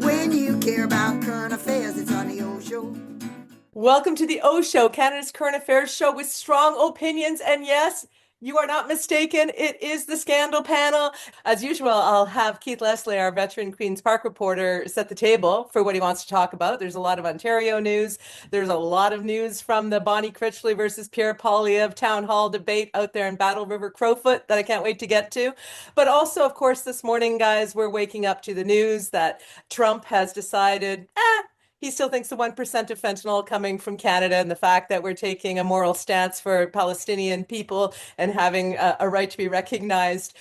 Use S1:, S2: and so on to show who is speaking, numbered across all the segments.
S1: When you care about current affairs, it's on the OShow.
S2: Welcome to the OShow, Canada's current affairs show with strong opinions. And yes, you are not mistaken. It is the scandal panel. As usual, I'll have Keith Leslie, our veteran Queen's Park reporter, set the table for what he wants to talk about. There's a lot of Ontario news. There's a lot of news from the Bonnie Critchley versus Pierre Poilievre town hall debate out there in Battleriver-Crowfoot that I can't wait to get to. But also, of course, this morning, guys, we're waking up to the news that Trump has decided, he still thinks the 1% of fentanyl coming from Canada and the fact that we're taking a moral stance for Palestinian people and having a right to be recognized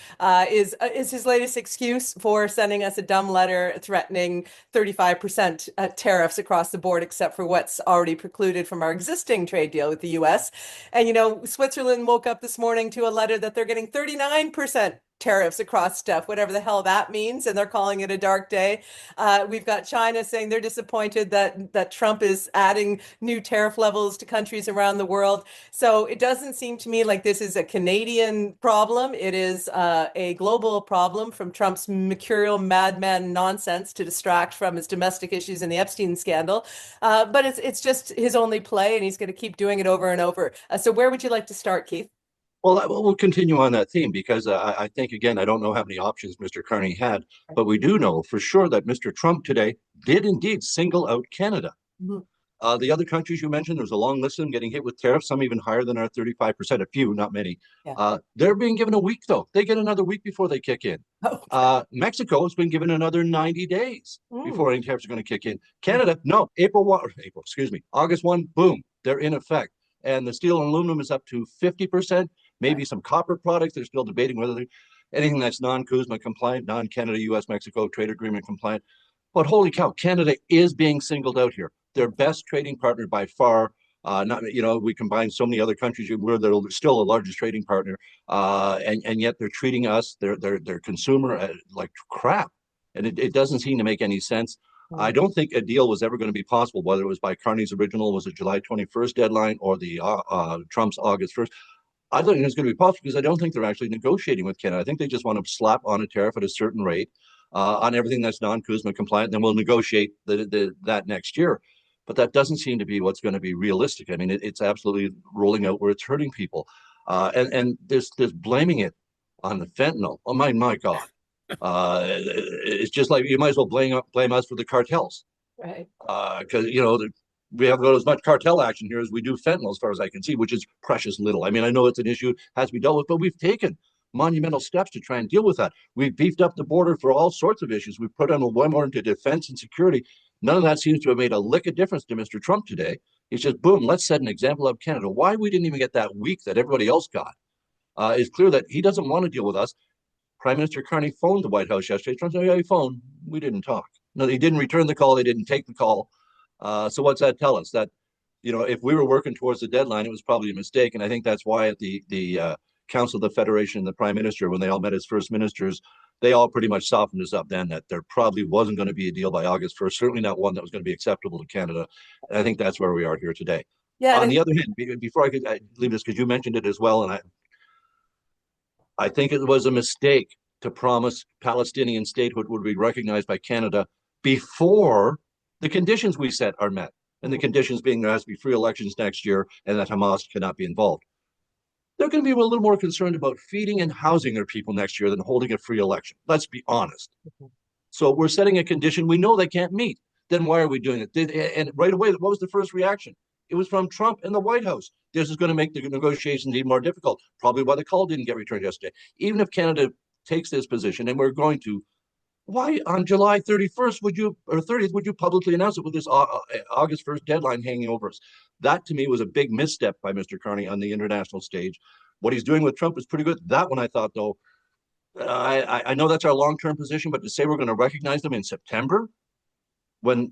S2: is his latest excuse for sending us a dumb letter threatening 35% tariffs across the board, except for what's already precluded from our existing trade deal with the US. And, Switzerland woke up this morning to a letter that they're getting 39% tariffs across stuff, whatever the hell that means, and they're calling it a dark day. We've got China saying they're disappointed that Trump is adding new tariff levels to countries around the world. So it doesn't seem to me like this is a Canadian problem. It is a global problem from Trump's mercurial madman nonsense to distract from his domestic issues in the Epstein scandal. But it's just his only play, and he's going to keep doing it over and over. So where would you like to start, Keith?
S3: Well, we'll continue on that theme because I think, again, I don't know how many options Mr. Carney had, but we do know for sure that Mr. Trump today did indeed single out Canada.
S2: Mm-hmm.
S3: The other countries you mentioned, there's a long list of them getting hit with tariffs, some even higher than our 35%, a few, not many.
S2: Yeah.
S3: They're being given a week, though. They get another week before they kick in.
S2: Okay.
S3: Mexico has been given another 90 days before any tariffs are going to kick in. Canada, no, August 1, boom, they're in effect. And the steel and aluminum is up to 50%. Maybe some copper products. They're still debating whether anything that's non-CUSMA compliant, non-Canada, U.S., Mexico trade agreement compliant. But holy cow, Canada is being singled out here. Their best trading partner by far. We combine so many other countries. We're still the largest trading partner, and yet they're treating us, their consumer, like crap, and it doesn't seem to make any sense. I don't think a deal was ever going to be possible, whether it was by Carney's original, was a July 21st deadline, or the Trump's August 1st. I don't think it's going to be possible because I don't think they're actually negotiating with Canada. I think they just want to slap on a tariff at a certain rate on everything that's non-CUSMA compliant, and then we'll negotiate that next year. But that doesn't seem to be what's going to be realistic. I mean, it's absolutely rolling out where it's hurting people. And there's blaming it on the fentanyl. Oh, my God. It's just like you might as well blame us for the cartels.
S2: Right.
S3: Because, we have got as much cartel action here as we do fentanyl, as far as I can see, which is precious little. I mean, I know it's an issue, has to be dealt with, but we've taken monumental steps to try and deal with that. We've beefed up the border for all sorts of issues. We've put on a way more into defense and security. None of that seems to have made a lick of difference to Mr. Trump today. He's just, boom, let's set an example of Canada. Why we didn't even get that week that everybody else got is clear that he doesn't want to deal with us. Prime Minister Carney phoned the White House yesterday. Trump said, yeah, he phoned. We didn't talk. No, they didn't return the call. They didn't take the call. So what's that tell us? That, if we were working towards the deadline, it was probably a mistake. And I think that's why at the Council of the Federation and the Prime Minister, when they all met as first ministers, they all pretty much softened us up then that there probably wasn't going to be a deal by August 1st, certainly not one that was going to be acceptable to Canada. And I think that's where we are here today.
S2: Yeah.
S3: On the other hand, before I leave this, because you mentioned it as well, and I think it was a mistake to promise Palestinian statehood would be recognized by Canada before the conditions we set are met. And the conditions being there has to be free elections next year and that Hamas cannot be involved. They're going to be a little more concerned about feeding and housing their people next year than holding a free election. Let's be honest. So we're setting a condition we know they can't meet. Then why are we doing it? And right away, what was the first reaction? It was from Trump and the White House. This is going to make the negotiations even more difficult. Probably why the call didn't get returned yesterday. Even if Canada takes this position, and we're going to, why on July 31st or 30th would you publicly announce it with this August 1st deadline hanging over us? That to me was a big misstep by Mr. Carney on the international stage. What he's doing with Trump is pretty good. That one I thought, though, I know that's our long-term position, but to say we're going to recognize them in September, when,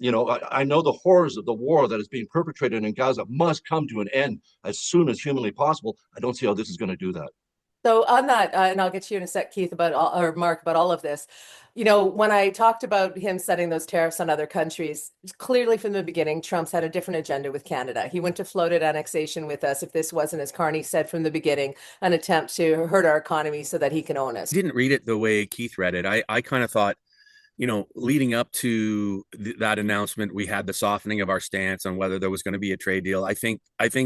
S3: I know the horrors of the war that is being perpetrated in Gaza must come to an end as soon as humanly possible. I don't see how this is going to do that.
S2: So on that, and I'll get to you in a sec, Keith, or Mark, about all of this. When I talked about him setting those tariffs on other countries, clearly from the beginning, Trump's had a different agenda with Canada. He wouldn't have floated annexation with us if this wasn't, as Carney said from the beginning, an attempt to hurt our economy so that he can own us.
S4: I didn't read it the way Keith read it. I kind of thought, leading up to that announcement, we had the softening of our stance on whether there was going to be a trade deal. I think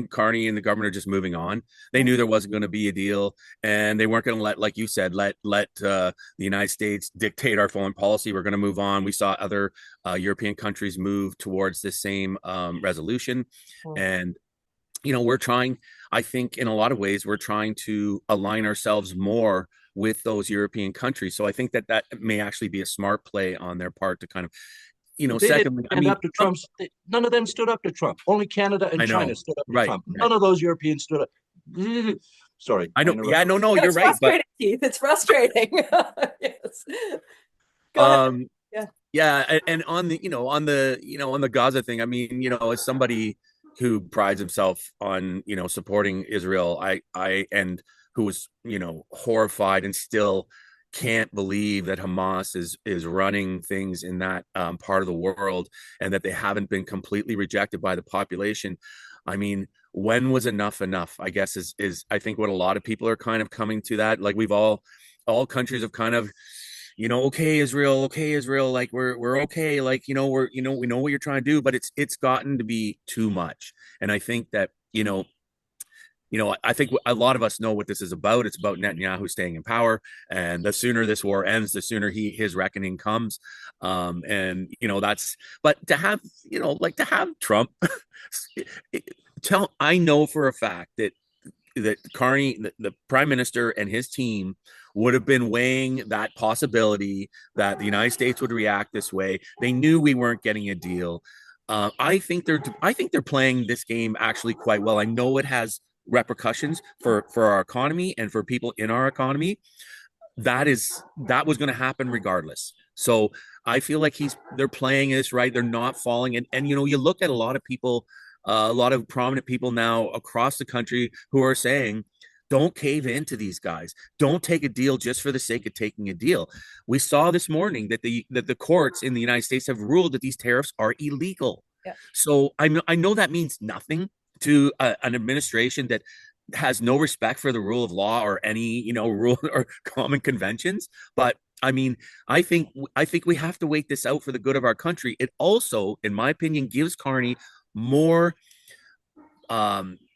S4: Carney and the government are just moving on. They knew there wasn't going to be a deal, and they weren't going to let, like you said, let the United States dictate our foreign policy. We're going to move on. We saw other European countries move towards the same resolution, and we're trying. I think in a lot of ways we're trying to align ourselves more with those European countries. So I think that may actually be a smart play on their part to kind of, secondly,
S3: up to Trump's. None of them stood up to Trump. Only Canada and China stood up to Trump. None of those Europeans stood up. Sorry.
S4: I know. Yeah, no, you're right.
S2: Frustrating, Keith. It's frustrating. Yes.
S4: Yeah. And on the Gaza thing, I mean, as somebody who prides himself on, supporting Israel, I and who was, horrified and still can't believe that Hamas is running things in that part of the world, and that they haven't been completely rejected by the population. I mean, when was enough? I guess is I think what a lot of people are kind of coming to that. Like all countries have kind of, okay, Israel, like we're okay, like we know what you're trying to do, but it's gotten to be too much. And I think that I think a lot of us know what this is about. It's about Netanyahu staying in power, and the sooner this war ends, the sooner his reckoning comes. And that's. But to have Trump, I know for a fact that Carney, the Prime Minister, and his team would have been weighing that possibility that the United States would react this way. They knew we weren't getting a deal. I think they're playing this game actually quite well. I know it has repercussions for our economy and for people in our economy. That was going to happen regardless. So I feel like they're playing this right. They're not falling. And you look at a lot of people, a lot of prominent people now across the country who are saying, don't cave into these guys. Don't take a deal just for the sake of taking a deal. We saw this morning that the courts in the United States have ruled that these tariffs are illegal. Yeah. So I know that means nothing to an administration that has no respect for the rule of law or any rule or common conventions. But I mean, I think we have to wait this out for the good of our country. It also, in my opinion, gives Carney more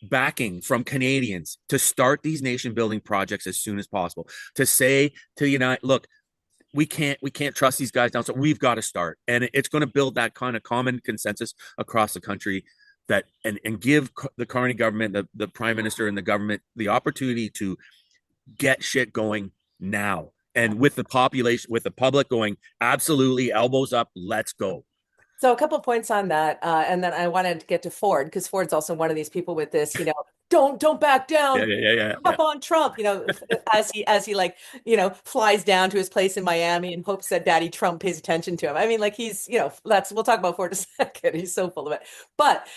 S4: backing from Canadians to start these nation building projects as soon as possible, to say to United, look, we can't trust these guys now, so we've got to start. And it's going to build that kind of common consensus across the country that and give the Carney government, the Prime Minister and the government, the opportunity to get shit going now. And with the population, with the public going, absolutely, elbows up, let's go.
S2: So a couple of points on that, and then I wanted to get to Ford, because Ford's also one of these people with this, don't back down. Up on Trump, as he like, flies down to his place in Miami and hopes that Daddy Trump pays attention to him. I mean, like he's, we'll talk about Ford in a second. He's so full of it. But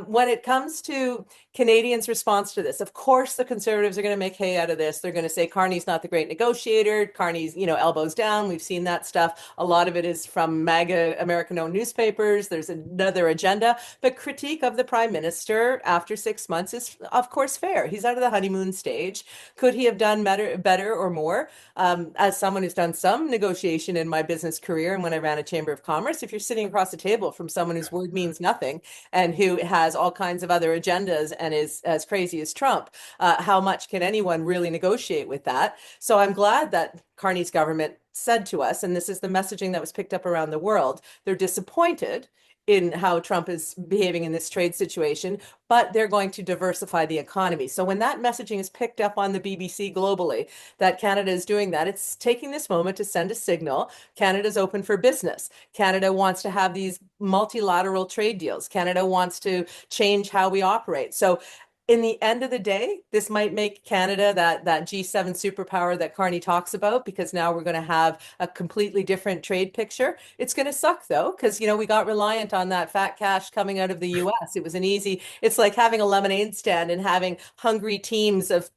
S2: when it comes to Canadians' response to this, of course, the Conservatives are going to make hay out of this. They're going to say Carney's not the great negotiator. Carney's, elbows down. We've seen that stuff. A lot of it is from MAGA American-owned newspapers. There's another agenda. But critique of the Prime Minister after 6 months is, of course, fair. He's out of the honeymoon stage. Could he have done better or more? As someone who's done some negotiation in my business career, and when I ran a chamber of commerce, if you're sitting across the table from someone whose word means nothing and who has all kinds of other agendas and is as crazy as Trump, how much can anyone really negotiate with that? So I'm glad that Carney's government said to us, and this is the messaging that was picked up around the world, they're disappointed in how Trump is behaving in this trade situation, but they're going to diversify the economy. So when that messaging is picked up on the BBC globally, that Canada is doing that, it's taking this moment to send a signal. Canada's open for business. Canada wants to have these multilateral trade deals. Canada wants to change how we operate. So in the end of the day, this might make Canada that G7 superpower that Carney talks about, because now we're going to have a completely different trade picture. It's going to suck, though, because, we got reliant on that fat cash coming out of the U.S. It's like having a lemonade stand and having hungry teams of,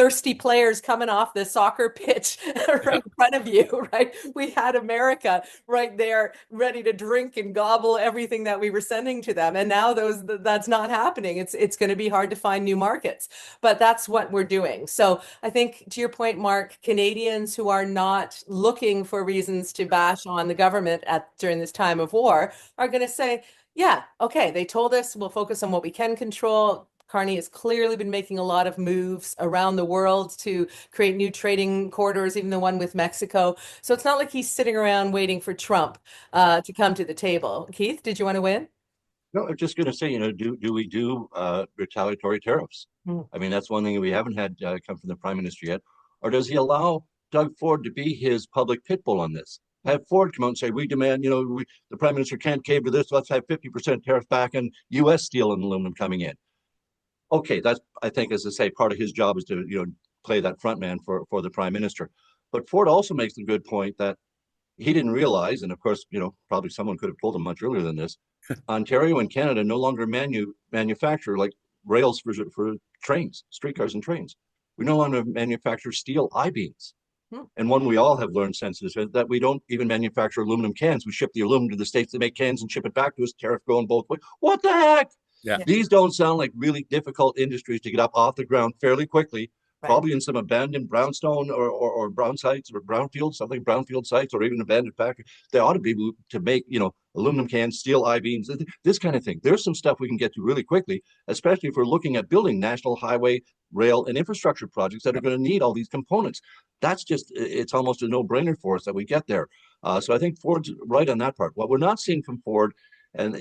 S2: thirsty players coming off the soccer pitch right in front of you, right? We had America right there ready to drink and gobble everything that we were sending to them. And now that's not happening. It's going to be hard to find new markets, but that's what we're doing. So I think, to your point, Mark, Canadians who are not looking for reasons to bash on the government during this time of war are going to say, yeah, okay, they told us we'll focus on what we can control. Carney has clearly been making a lot of moves around the world to create new trading corridors, even the one with Mexico. So it's not like he's sitting around waiting for Trump to come to the table. Keith, did you want to win?
S3: No, I'm just going to say, do we do retaliatory tariffs? I mean, that's one thing we haven't had come from the Prime Minister yet. Or does he allow Doug Ford to be his public pit bull on this? Have Ford come out and say, we demand, the Prime Minister can't cave to this. Let's have 50% tariff back on U.S. steel and aluminum coming in. Okay, that's, I think, as I say, part of his job is to, play that front man for the Prime Minister. But Ford also makes the good point that he didn't realize, and of course, probably someone could have told him much earlier than this, Ontario and Canada no longer manufacture like rails for trains, streetcars and trains. We no longer manufacture steel I-beams. And one we all have learned since is that we don't even manufacture aluminum cans. We ship the aluminum to the States, they make cans and ship it back to us, tariff going both ways. What the heck?
S4: Yeah.
S3: These don't sound like really difficult industries to get up off the ground fairly quickly, probably in some abandoned brownstone or brown sites or brownfield sites, or even abandoned factory. They ought to be to make, aluminum cans, steel I-beams, this kind of thing. There's some stuff we can get to really quickly, especially if we're looking at building national highway, rail, and infrastructure projects that are going to need all these components. That's just, it's almost a no-brainer for us that we get there. So I think Ford's right on that part. What we're not seeing from Ford, and,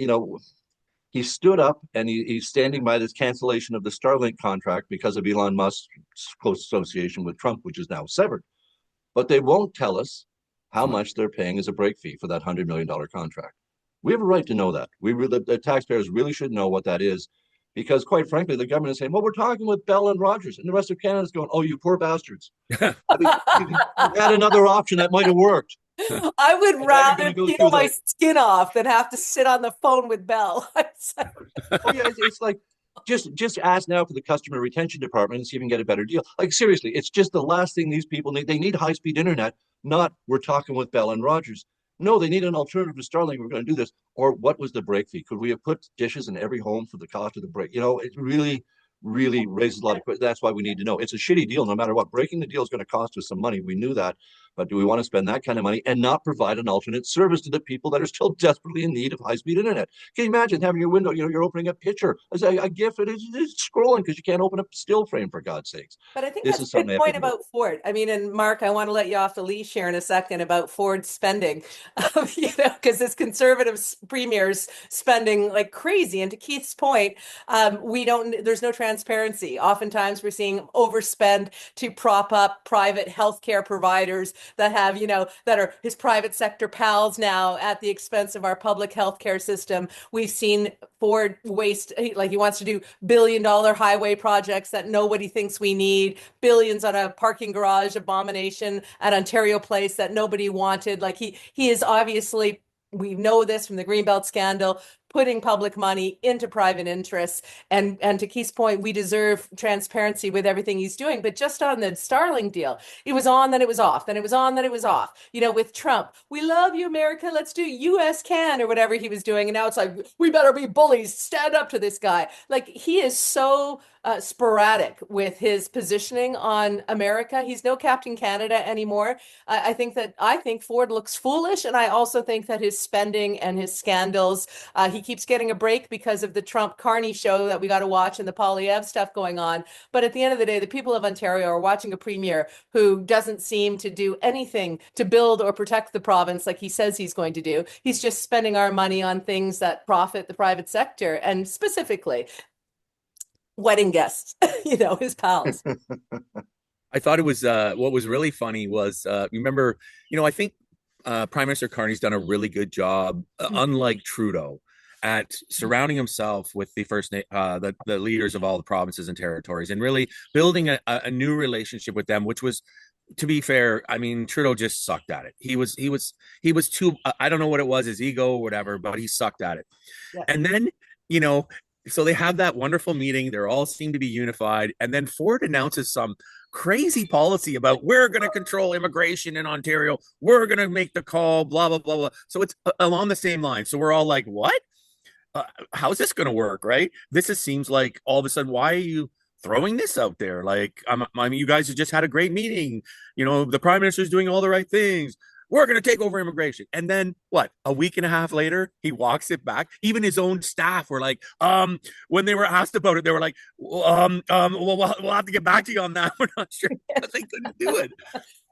S3: he stood up and he's standing by this cancellation of the Starlink contract because of Elon Musk's close association with Trump, which is now severed. But they won't tell us how much they're paying as a break fee for that $100 million contract. We have a right to know that. The taxpayers really should know what that is, because quite frankly, the government is saying, well, we're talking with Bell and Rogers, and the rest of Canada is going, oh, you poor bastards. I mean, you had another option that might have worked.
S2: I would rather peel my skin off than have to sit on the phone with Bell.
S3: Oh yeah, it's like just ask now for the customer retention department and see if you can get a better deal. Like seriously, it's just the last thing these people need. They need high-speed internet, not we're talking with Bell and Rogers. No, they need an alternative to Starlink. We're going to do this. Or what was the break fee? Could we have put dishes in every home for the cost of the break? It really raises a lot of questions. That's why we need to know. It's a shitty deal, no matter what. Breaking the deal is going to cost us some money. We knew that. But do we want to spend that kind of money and not provide an alternate service to the people that are still desperately in need of high-speed internet? Can you imagine having your window, you're opening a picture, as a GIF, and it's scrolling because you can't open a still frame, for God's sakes.
S2: But I think that's a good point about Ford. I mean, and Mark, I want to let you off the leash here in a second about Ford spending, because this Conservative premier's spending like crazy. And to Keith's point, there's no transparency. Oftentimes we're seeing overspend to prop up private healthcare providers that have, that are his private sector pals now at the expense of our public healthcare system. We've seen Ford waste, like he wants to do billion-dollar highway projects that nobody thinks we need, billions on a parking garage abomination at Ontario Place that nobody wanted. Like he is obviously, we know this from the Greenbelt scandal, putting public money into private interests. And to Keith's point, we deserve transparency with everything he's doing. But just on the Starlink deal, it was on, then it was off, then it was on, then it was off. With Trump, we love you, America, let's do US can, or whatever he was doing. And now it's like, we better be bullies, stand up to this guy. Like, he is so sporadic with his positioning on America. He's no Captain Canada anymore. I think Ford looks foolish. And I also think that his spending and his scandals, he keeps getting a break because of the Trump Carney show that we got to watch and the Poilievre stuff going on. But at the end of the day, the people of Ontario are watching a premier who doesn't seem to do anything to build or protect the province like he says he's going to do. He's just spending our money on things that profit the private sector, and specifically wedding guests, his pals.
S4: I thought it was what was really funny was remember, I think Prime Minister Carney's done a really good job, unlike Trudeau, at surrounding himself with the leaders of all the provinces and territories, and really building a new relationship with them, which was, to be fair, I mean, Trudeau just sucked at it. He was too, I don't know what it was, his ego or whatever, but he sucked at it. Yeah. And then, so they have that wonderful meeting. They're all seem to be unified. And then Ford announces some crazy policy about we're going to control immigration in Ontario. We're going to make the call, blah, blah, blah, blah. So it's along the same line. So we're all like, what? How's this going to work? Right. Seems like all of a sudden, why are you throwing this out there? Like, I mean, you guys have just had a great meeting. You know, the prime minister is doing all the right things. We're going to take over immigration. And then what? A week and a half later, he walks it back. Even his own staff were like, when they were asked about it, they were like, we'll have to get back to you on that. We're not sure. But they couldn't do it.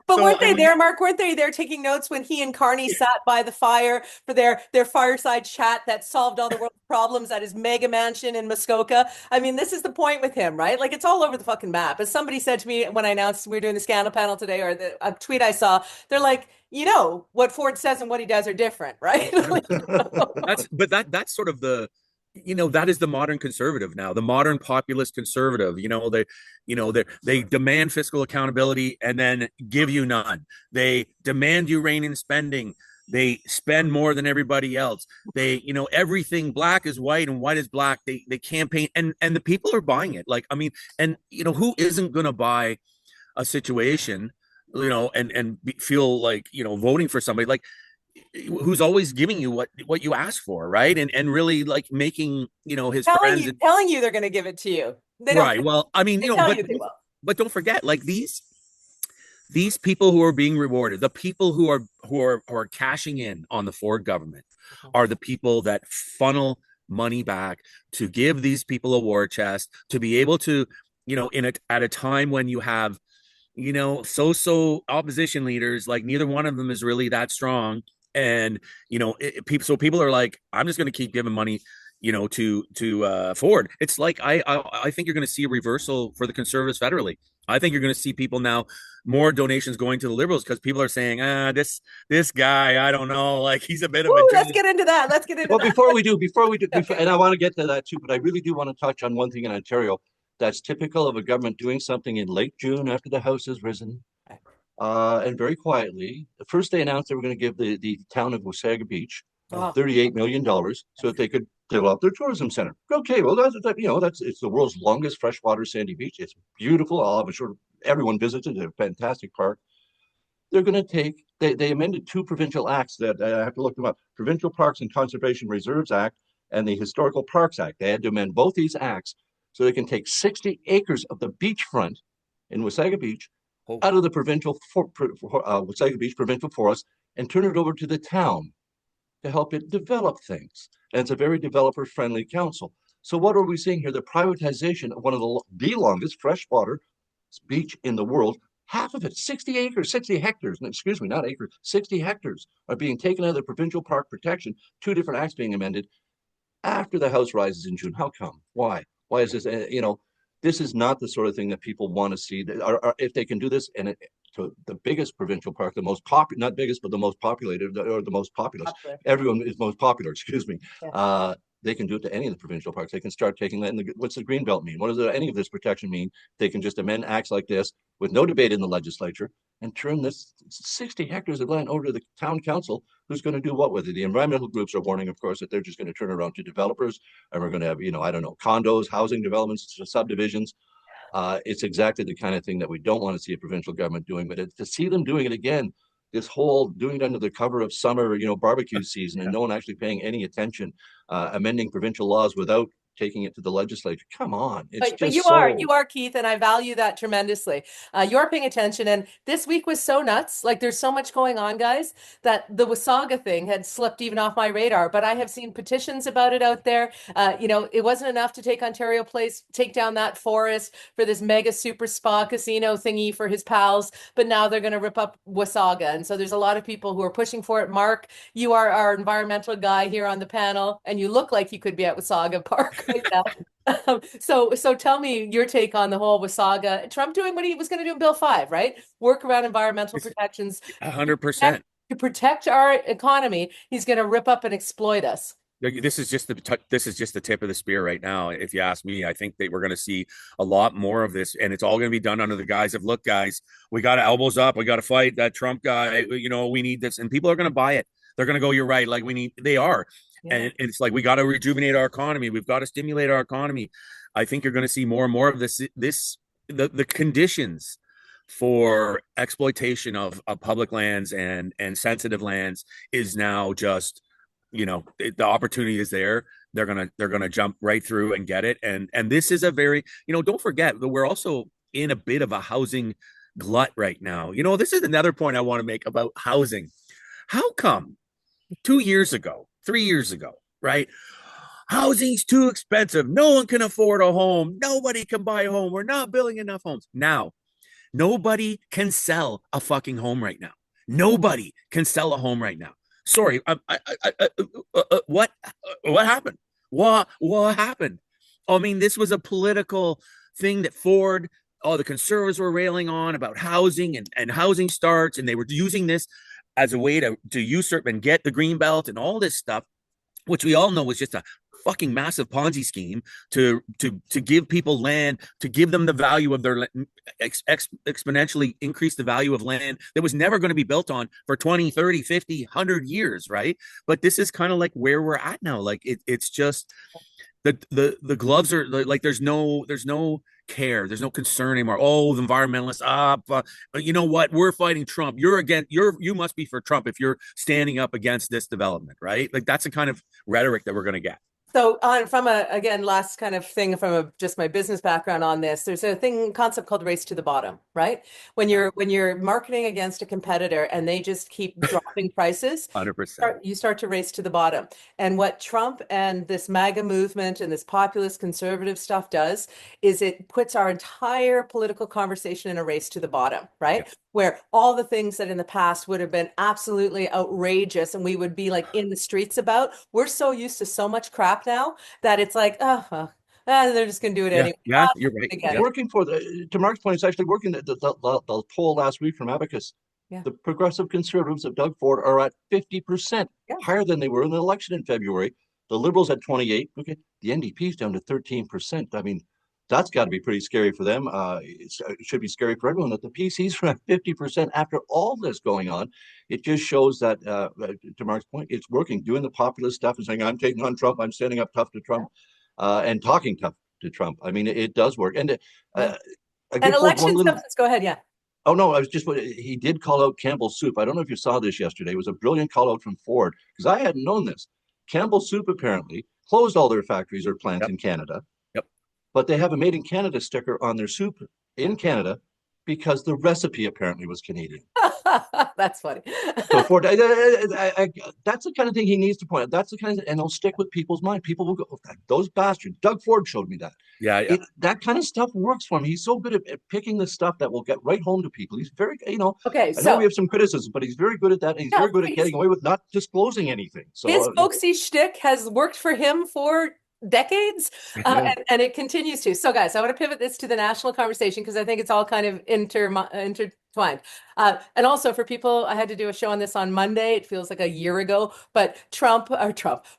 S2: But
S4: So,
S2: weren't they there, Mark? Weren't they there taking notes when he and Carney sat by the fire for their fireside chat that solved all the world's problems at his mega mansion in Muskoka? I mean, this is the point with him, right? Like, it's all over the fucking map. As somebody said to me when I announced we were doing the scandal panel today, or a tweet I saw, they're like, you know, what Ford says and what he does are different, right?
S4: that's sort of the, you know, that is the modern conservative now, the modern populist conservative. You know, they demand fiscal accountability and then give you none. They demand you rein in spending. They spend more than everybody else. They, you know, everything black is white and white is black. They campaign, and the people are buying it. Like, I mean, and you know, who isn't going to buy a situation, you know, and feel like, you know, voting for somebody like who's always giving you what you ask for, right? And really like making, you know, his friends
S2: telling you they're going to give it to you.
S4: Right. Well, I mean, you know, but don't forget, like these people who are being rewarded, the people who are cashing in on the Ford government, are the people that funnel money back to give these people a war chest, to be able to, you know, at a time when you have, you know, so opposition leaders, like neither one of them is really that strong. And, you know, people are like, I'm just going to keep giving money, you know, to Ford. It's like, I think you're going to see a reversal for the Conservatives federally. I think you're going to see people now, more donations going to the Liberals, because people are saying, this guy, I don't know, like he's a bit of a.
S2: Let's get into that.
S3: Well, before we do, and I want to get to that too, but I really do want to touch on one thing in Ontario that's typical of a government doing something in late June after the House has risen. And very quietly, first they announced they were going to give the town of Wasaga Beach $38 million so that they could develop their tourism center. Okay, well, it's the world's longest freshwater sandy beach. It's beautiful. I'm sure everyone visits it. It's a fantastic park. They're going to take, they amended two provincial acts that I have to look them up, Provincial Parks and Conservation Reserves Act and the Historical Parks Act. They had to amend both these acts so they can take 60 acres of the beachfront in Wasaga Beach out of the Wasaga Beach Provincial Forest and turn it over to the town to help it develop things. And it's a very developer-friendly council. So what are we seeing here? The privatization of one of the longest freshwater beach in the world. Half of it, 60 acres, 60 hectares, excuse me, not acres, 60 hectares are being taken out of the provincial park protection, two different acts being amended after the House rises in June. How come? Why? Why is this, you know, this is not the sort of thing that people want to see. If they can do this, and to the biggest provincial park, the most popular, not biggest, but the most populated or the most populous. Everyone is most popular, excuse me. Yeah. They can do it to any of the provincial parks. They can start taking that. What's the Greenbelt mean? What does any of this protection mean? They can just amend acts like this with no debate in the legislature and turn this 60 hectares of land over to the town council, who's going to do what with it? The environmental groups are warning, of course, that they're just going to turn it around to developers, and we're going to have, you know, I don't know, condos, housing developments, subdivisions. It's exactly the kind of thing that we don't want to see a provincial government doing, but to see them doing it again, this whole doing it under the cover of summer, you know, barbecue season, and no one actually paying any attention, amending provincial laws without taking it to the legislature. Come on.
S2: But you are, Keith, and I value that tremendously. You're paying attention. And this week was so nuts. Like, there's so much going on, guys, that the Wasaga thing had slipped even off my radar. But I have seen petitions about it out there. You know, it wasn't enough to take Ontario Place, take down that forest for this mega super spa casino thingy for his pals. But now they're going to rip up Wasaga. And so there's a lot of people who are pushing for it. Mark, you are our environmental guy here on the panel, and you look like you could be at Wasaga Park right now. So tell me your take on the whole Wasaga. Trump doing what he was going to do in Bill 5, right? Work around environmental protections.
S4: 100%.
S2: To protect our economy, he's going to rip up and exploit us.
S4: This is just the tip of the spear right now. If you ask me, I think that we're going to see a lot more of this, and it's all going to be done under the guise of, look, guys, we got to elbows up. We got to fight that Trump guy. You know, we need this, and people are going to buy it. They're going to go, you're right. Like they are. And it's like, we got to rejuvenate our economy. We've got to stimulate our economy. I think you're going to see more and more of the conditions for exploitation of public lands and sensitive lands is now just, the opportunity is there. They're gonna jump right through and get it. And this is a very, don't forget that we're also in a bit of a housing glut right now. This is another point I want to make about housing. How come 2 years ago, 3 years ago, right? Housing's too expensive. No one can afford a home. Nobody can buy a home. We're not building enough homes. Now, nobody can sell a fucking home right now. Nobody can sell a home right now. Sorry, what happened? What happened? I mean, this was a political thing that Ford, the Conservatives were railing on about housing and housing starts, and they were using this as a way to usurp and get the green belt and all this stuff, which we all know was just a fucking massive Ponzi scheme to give people land, to give them the value of their exponentially increase the value of land that was never going to be built on for 20, 30, 50, 100 years, right? But this is kind of like where we're at now. Like it's just the gloves are like, there's no care, there's no concern anymore. Oh, the environmentalists, you know what, we're fighting Trump, you must be for Trump if you're standing up against this development, right? Like that's the kind of rhetoric that we're going to get.
S2: So again, last kind of thing from just my business background on this, there's a concept called race to the bottom, right? When you're marketing against a competitor and they just keep dropping prices,
S4: 100%.
S2: You start to race to the bottom. And what Trump and this MAGA movement and this populist conservative stuff does is it puts our entire political conversation in a race to the bottom, right? Yeah. Where all the things that in the past would have been absolutely outrageous and we would be like in the streets about, we're so used to so much crap now that it's like, they're just going to do it anyway.
S4: Yeah, you're right.
S3: It's working to Mark's point, it's actually working. The poll last week from Abacus, the progressive conservatives of Doug Ford are at 50%, higher than they were in the election in February. The Liberals at 28%. Okay, the NDP's down to 13%. I mean, that's got to be pretty scary for them. It should be scary for everyone that the PCs are at 50% after all this going on. It just shows that, to Mark's point, it's working, doing the populist stuff and saying, I'm taking on Trump, I'm standing up tough to Trump, and talking tough to Trump. I mean, it does work. And
S2: election substance, go ahead, yeah.
S3: Oh, no, he did call out Campbell's Soup. I don't know if you saw this yesterday. It was a brilliant call out from Ford, because I hadn't known this. Campbell's Soup apparently closed all their factories or plants in Canada. But they have a Made in Canada sticker on their soup in Canada because the recipe apparently was Canadian.
S2: That's funny.
S3: So Ford, that's the kind of thing he needs to point out. That's the kind of, and it'll stick with people's mind. People will go, oh, those bastards. Doug Ford showed me that.
S4: Yeah.
S3: That kind of stuff works for him. He's so good at picking the stuff that will get right home to people. He's very,
S2: Okay,
S3: I know we have some criticism, but he's very good at that. And he's very good at getting away with not disclosing anything. So
S2: his folksy shtick has worked for him for decades, and it continues to. So guys, I want to pivot this to the national conversation because I think it's all kind of intertwined. And also for people, I had to do a show on this on Monday. It feels like a year ago, but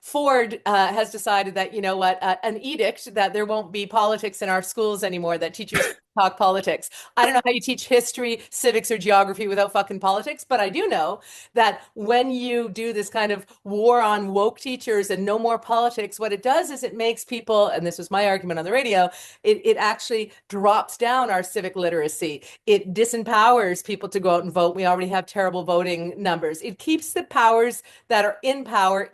S2: Ford has decided that, you know what, an edict that there won't be politics in our schools anymore, that teachers talk politics. I don't know how you teach history, civics, or geography without fucking politics, but I do know that when you do this kind of war on woke teachers and no more politics, what it does is it makes people, and this was my argument on the radio, it actually drops down our civic literacy. It disempowers people to go out and vote. We already have terrible voting numbers. It keeps the powers that are in power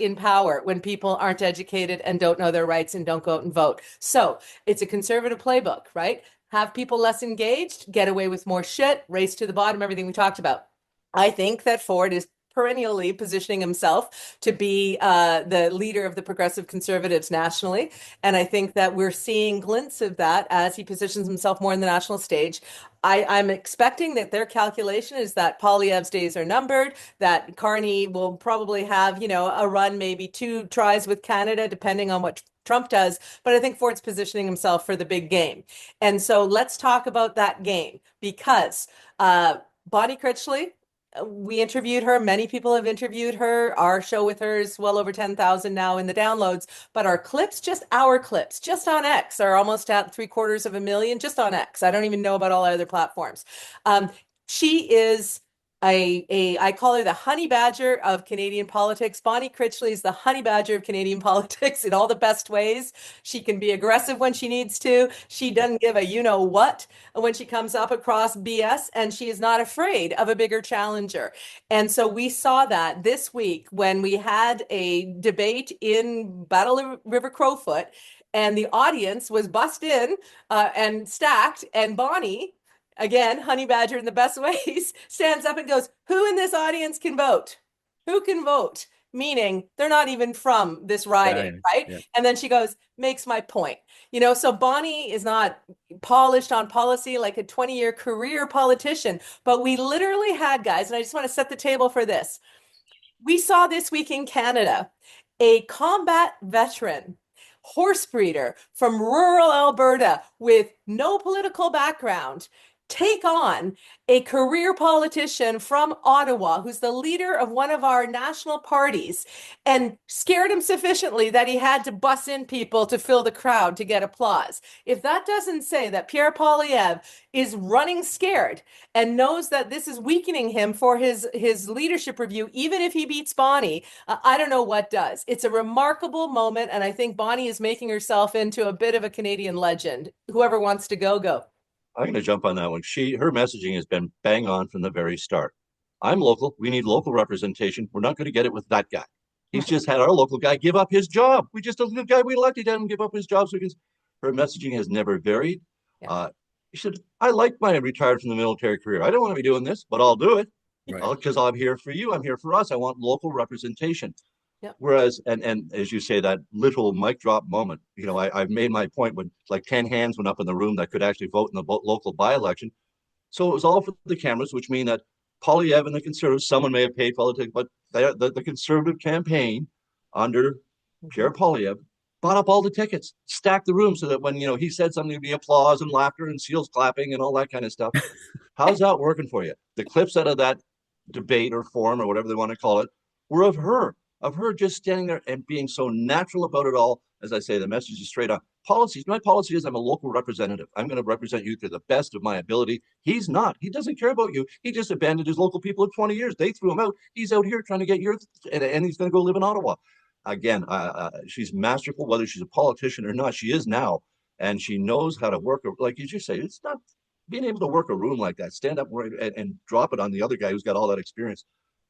S2: when people aren't educated and don't know their rights and don't go out and vote. So it's a conservative playbook, right? Have people less engaged, get away with more shit, race to the bottom, everything we talked about. I think that Ford is perennially positioning himself to be the leader of the progressive conservatives nationally. And I think that we're seeing glints of that as he positions himself more in the national stage. I'm expecting that their calculation is that Poilievre's days are numbered, that Carney will probably have, a run, maybe 2 tries with Canada, depending on what Trump does. But I think Ford's positioning himself for the big game. And so let's talk about that game, because Bonnie Critchley, we interviewed her. Many people have interviewed her. Our show with her is well over 10,000 now in the downloads. But our clips, just on X, are almost at 750,000 just on X. I don't even know about all other platforms. She is I call her the honey badger of Canadian politics. Bonnie Critchley is the honey badger of Canadian politics in all the best ways. She can be aggressive when she needs to. She doesn't give a you know what when she comes up across BS, and she is not afraid of a bigger challenger. And so we saw that this week when we had a debate in Battleriver-Crowfoot, and the audience was bussed in and stacked, and Bonnie, again, honey badger in the best ways, stands up and goes, "Who in this audience can vote? Who can vote?" Meaning they're not even from this riding, right?
S4: Yeah.
S2: And then she goes, "Makes my point." So Bonnie is not polished on policy like a 20-year career politician, but we literally had, guys, and I just want to set the table for this. We saw this week in Canada a combat veteran horse breeder from rural Alberta with no political background take on a career politician from Ottawa who's the leader of one of our national parties, and scared him sufficiently that he had to bus in people to fill the crowd to get applause. If that doesn't say that Pierre Poilievre is running scared and knows that this is weakening him for his leadership review, even if he beats Bonnie, I don't know what does. It's a remarkable moment, and I think Bonnie is making herself into a bit of a Canadian legend. Whoever wants to go.
S3: I'm going to jump on that one. Her messaging has been bang on from the very start. I'm local. We need local representation. We're not going to get it with that guy. He's just had our local guy give up his job. The guy we elected had him give up his job. So her messaging has never varied.
S2: Yeah.
S3: She said, "I like my retired from the military career. I don't want to be doing this, but I'll do it because I'm here for you. I'm here for us. I want local representation." Yep. Whereas, and as you say, that little mic drop moment, I've made my point when like 10 hands went up in the room that could actually vote in the local by-election. So it was all for the cameras, which mean that Poilievre and the Conservatives, someone may have paid politics, but the Conservative campaign under Pierre Poilievre bought up all the tickets, stacked the room so that when, he said something, there'd be applause and laughter and seals clapping and all that kind of stuff. How's that working for you? The clips out of that debate or forum or whatever they want to call it were of her just standing there and being so natural about it all. As I say, the message is straight on. Policies. My policy is I'm a local representative. I'm going to represent you to the best of my ability. He's not. He doesn't care about you. He just abandoned his local people at 20 years. They threw him out. He's out here trying to get yours, and he's going to go live in Ottawa. Again, she's masterful, whether she's a politician or not. She is now, and she knows how to work. Like you say, it's not being able to work a room like that, stand up and drop it on the other guy who's got all that experience.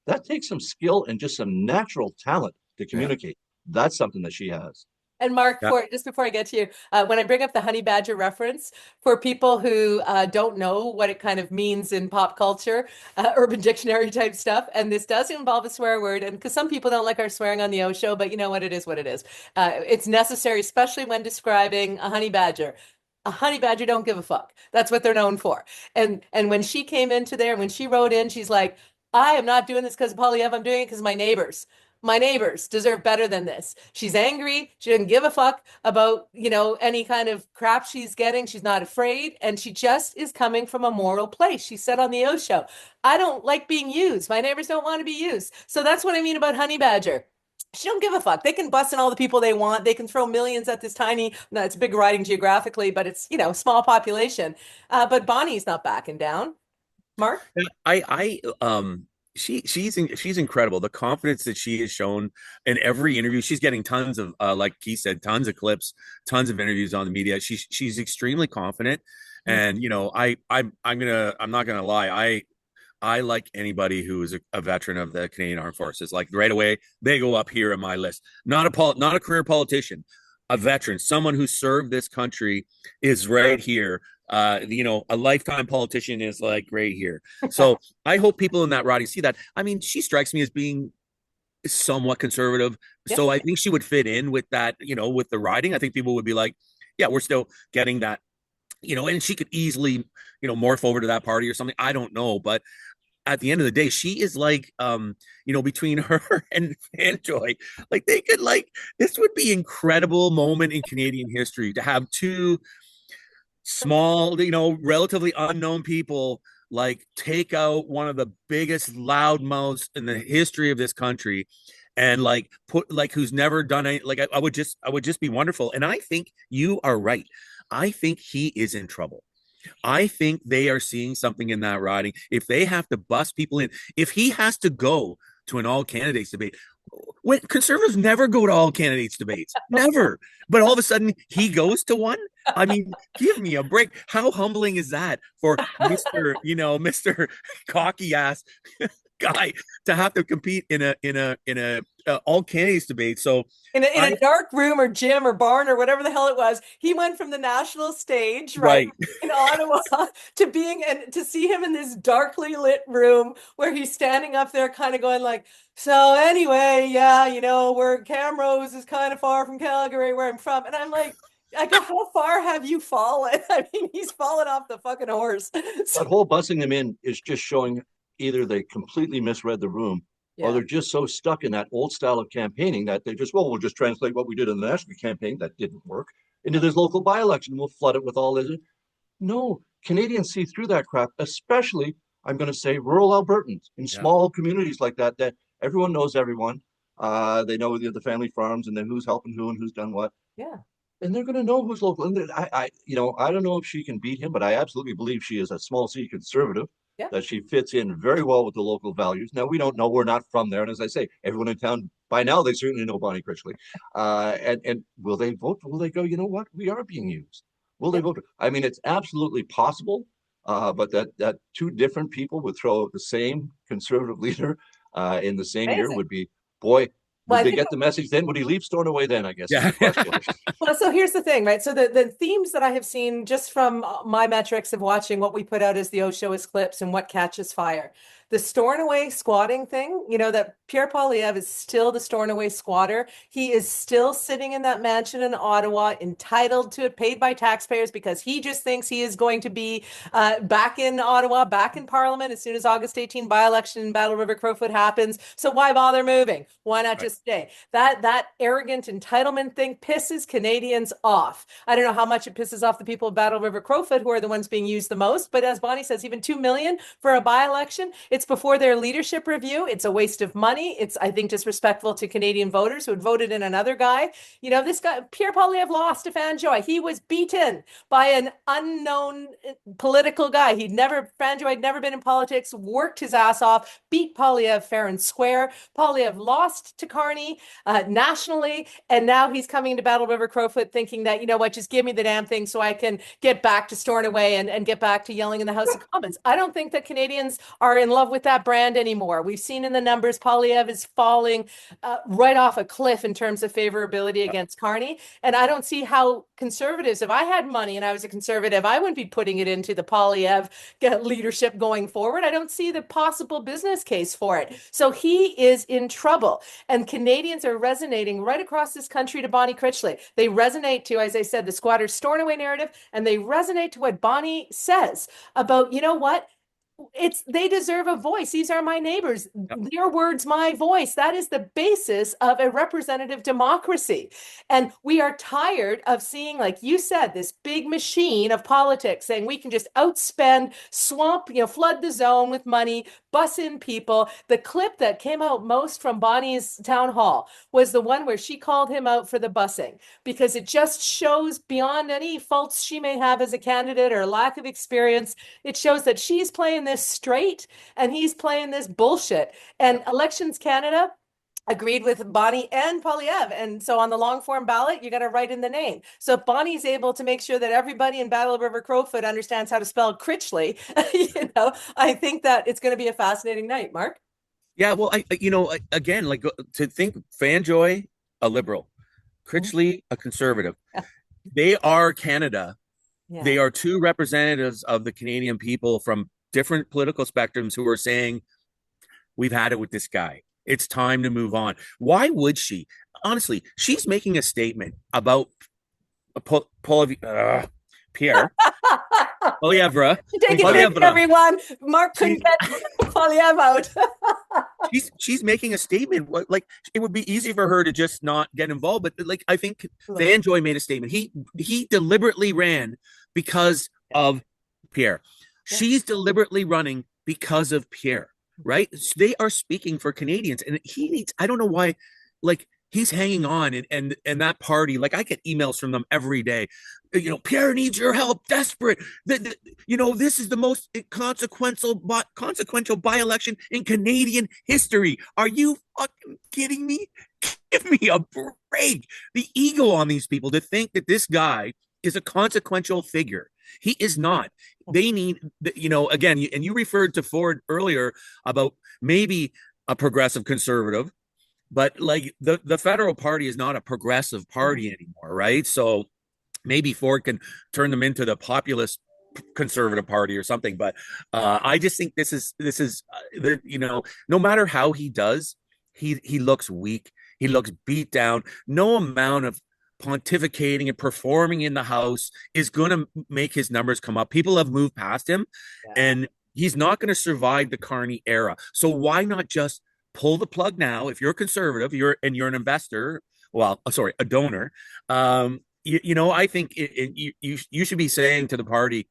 S3: That takes some skill and just some natural talent to communicate. Yeah. That's something that she has.
S2: And Mark, just before I get to you, when I bring up the honey badger reference, for people who don't know what it kind of means in pop culture, urban dictionary type stuff, and this does involve a swear word, and because some people don't like our swearing on the OShow, but you know what, it is what it is. It's necessary, especially when describing a honey badger. A honey badger don't give a fuck. That's what they're known for. And when she came into there, when she wrote in, she's like, "I am not doing this because of Poilievre. I'm doing it because my neighbors. My neighbors deserve better than this." She's angry. She doesn't give a fuck about, any kind of crap she's getting. She's not afraid. And she just is coming from a moral place. She said on the OShow, "I don't like being used. My neighbors don't want to be used." So that's what I mean about honey badger. She don't give a fuck. They can bust in all the people they want. They can throw millions at this tiny, no, it's big riding geographically, but it's, small population. But Bonnie's not backing down. Mark?
S4: She's incredible. The confidence that she has shown in every interview. She's getting tons of, like he said, tons of clips, tons of interviews on the media. She's extremely confident. And, I'm not going to lie. I like anybody who is a veteran of the Canadian Armed Forces. Like right away, they go up here in my list. Not a career politician, a veteran, someone who served this country is right here. A lifetime politician is like right here. So I hope people in that riding see that. I mean, she strikes me as being somewhat conservative. Yep. So I think she would fit in with that, with the riding. I think people would be like, yeah, we're still getting that, and she could easily, morph over to that party or something. I don't know. But at the end of the day, she is like, between her and Joy, like they could this would be incredible moment in Canadian history to have two small, relatively unknown people take out one of the biggest loudmouths in the history of this country and put who's never done any, I would just be wonderful. And I think you are right. I think he is in trouble. I think they are seeing something in that riding. If they have to bust people in, if he has to go to an all candidates debate, when Conservatives never go to all candidates debates, never. But all of a sudden he goes to one. I mean, give me a break. How humbling is that for Mr. Cocky ass guy to have to compete in a all candidates debate? So
S2: in a dark room or gym or barn or whatever the hell it was, he went from the national stage, right, in Ottawa to to see him in this darkly lit room where he's standing up there kind of going like, so anyway, yeah, where Camrose is kind of far from Calgary, where I'm from. And I'm like, how far have you fallen? I mean, he's fallen off the fucking horse.
S3: That whole bussing them in is just showing either they completely misread the room, or they're just so stuck in that old style of campaigning that they just, we'll just translate what we did in the national campaign that didn't work into this local by-election. We'll flood it with all this. No, Canadians see through that crap, especially, I'm going to say, rural Albertans in small communities like that everyone knows everyone. They know the family farms and then who's helping who and who's done what.
S2: Yeah.
S3: And they're going to know who's local. And I don't know if she can beat him, but I absolutely believe she is a small C conservative. Yeah. That she fits in very well with the local values. Now, we don't know. We're not from there. And as I say, everyone in town, by now, they certainly know Bonnie Critchley. And will they vote? Will they go, you know what? We are being used. Will they vote? I mean, it's absolutely possible, but that two different people would throw the same conservative leader in the same year would be, boy, would they get the message then? Would he leave Stornoway then, I guess? Yeah.
S2: Well, so here's the thing, right? So the themes that I have seen just from my metrics of watching what we put out as the OShow is clips and what catches fire. The Stornoway squatting thing, that Pierre Poilievre is still the Stornoway squatter. He is still sitting in that mansion in Ottawa, entitled to it, paid by taxpayers, because he just thinks he is going to be back in Ottawa, back in Parliament as soon as August 18 by-election in Battleriver-Crowfoot happens. So why bother moving? Why not just stay? That arrogant entitlement thing pisses Canadians off. I don't know how much it pisses off the people of Battleriver-Crowfoot, who are the ones being used the most. But as Bonnie says, even $2 million for a by-election, it's before their leadership review. It's a waste of money. It's, I think, disrespectful to Canadian voters who had voted in another guy. This guy, Pierre Poilievre, lost to Fanjoy. He was beaten by an unknown political guy. Fanjoy had never been in politics, worked his ass off, beat Poilievre fair and square. Poilievre lost to Carney nationally, and now he's coming to Battleriver-Crowfoot thinking that, just give me the damn thing so I can get back to Stornoway and get back to yelling in the House of Commons. I don't think that Canadians are in love with that brand anymore. We've seen in the numbers, Poilievre is falling right off a cliff in terms of favorability against Carney. And I don't see how Conservatives, if I had money and I was a Conservative, I wouldn't be putting it into the Poilievre leadership going forward. I don't see the possible business case for it. So he is in trouble. And Canadians are resonating right across this country to Bonnie Critchley. They resonate to, as I said, the squatter Stornoway narrative, and they resonate to what Bonnie says about, what? They deserve a voice. These are my neighbors. Their words, my voice. That is the basis of a representative democracy. And we are tired of seeing, like you said, this big machine of politics saying we can just outspend, swamp, flood the zone with money, bus in people. The clip that came out most from Bonnie's town hall was the one where she called him out for the busing, because it just shows, beyond any faults she may have as a candidate or lack of experience, it shows that she's playing this straight and he's playing this bullshit. And Elections Canada agreed with Bonnie and Poilievre. And so on the long form ballot, you got to write in the name. So if Bonnie's able to make sure that everybody in Battleriver-Crowfoot understands how to spell Critchley, I think that it's going to be a fascinating night, Mark.
S4: Yeah, well, again, like, to think Fanjoy, a Liberal, Critchley, a Conservative, they are Canada. Yeah. They are two representatives of the Canadian people from different political spectrums who are saying, we've had it with this guy. It's time to move on. Why would she? Honestly, she's making a statement about Pierre Poilievre.
S2: Take it, everyone. Mark couldn't get Poilievre out.
S4: she's making a statement. Like, it would be easy for her to just not get involved, but like, I think Fanjoy made a statement. He deliberately ran because of Pierre. Yeah. She's deliberately running because of Pierre. Right? So they are speaking for Canadians, and he needs, I don't know why, like, he's hanging on, and that party, like I get emails from them every day. Pierre needs your help, desperate. This is the most consequential by-election in Canadian history. Are you fucking kidding me? Give me a break. The ego on these people to think that this guy is a consequential figure. He is not. They need, again, and you referred to Ford earlier about maybe a progressive conservative, but like the federal party is not a progressive party anymore, right? So maybe Ford can turn them into the populist conservative party or something. But I just think this is no matter how he does, he looks weak. He looks beat down. No amount of pontificating and performing in the House is going to make his numbers come up. People have moved past him, and he's not going to survive the Carney era. So why not just pull the plug now? If you're a conservative, you're an investor, a donor. I think you should be saying to the party,